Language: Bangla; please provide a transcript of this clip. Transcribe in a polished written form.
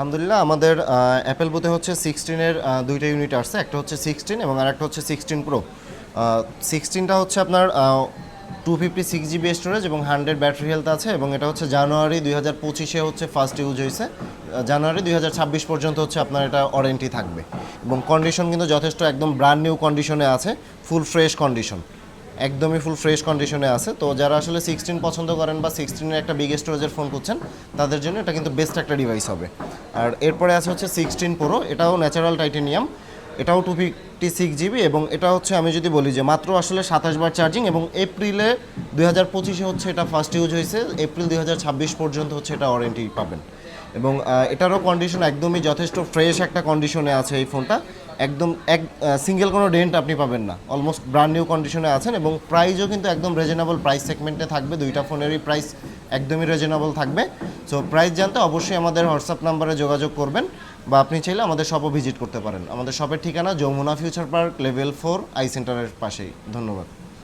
আলহামদুলিল্লাহ আমাদের অ্যাপেল বুথে হচ্ছে 16-এর দুইটা ইউনিট আসছে, একটা হচ্ছে 16 এবং আরেকটা হচ্ছে 16 প্রো। 16টা হচ্ছে আপনার 256 GB স্টোরেজ এবং 100 ব্যাটারি হেলথ আছে, এবং এটা হচ্ছে জানুয়ারি 2025-এ হচ্ছে ফার্স্ট ইউজ হয়েছে। জানুয়ারি 2026 পর্যন্ত হচ্ছে আপনার এটা ওয়ারেন্টি থাকবে, এবং কন্ডিশন কিন্তু যথেষ্ট একদম ব্র্যান্ড নিউ কন্ডিশনে আছে, ফুল ফ্রেশ কন্ডিশন, একদমই ফুল ফ্রেশ কন্ডিশনে আছে। তো যারা আসলে 16 পছন্দ করেন বা 16-এর একটা বিগ স্টোরেজের ফোন খুঁজছেন, তাদের জন্য এটা কিন্তু বেস্ট একটা ডিভাইস হবে। আর এরপরে আছে হচ্ছে 16 প্রো, এটাও ন্যাচারাল টাইটেনিয়াম, এটাও 256 GB, এবং এটা হচ্ছে আমি যদি বলি যে মাত্র আসলে 27 বার চার্জিং, এবং এপ্রিলে 2025-এ হচ্ছে এটা ফার্স্ট ইউজ হয়েছে, এপ্রিল 2026 পর্যন্ত হচ্ছে এটা ওয়ারেন্টি পাবেন। এবং এটারও কন্ডিশন একদমই যথেষ্ট ফ্রেশ একটা কন্ডিশনে আছে এই ফোনটা, একদম সিঙ্গেল কোনো ডেন্ট আপনি পাবেন না, অলমোস্ট ব্র্যান্ড নিউ কন্ডিশনে আছেন। এবং প্রাইসও কিন্তু একদম রিজনেবল প্রাইস সেগমেন্টে থাকবে, দুইটা ফোনেরই প্রাইস একদমই রিজনেবল থাকবে। সো প্রাইস জানতে অবশ্যই আমাদের হোয়াটসঅ্যাপ নাম্বারে যোগাযোগ করবেন, বা আপনি চাইলে আমাদের শপও ভিজিট করতে পারেন। আমাদের শপের ঠিকানা যমুনা ফিউচার পার্ক, লেভেল 4, আই সেন্টারের পাশেই। ধন্যবাদ।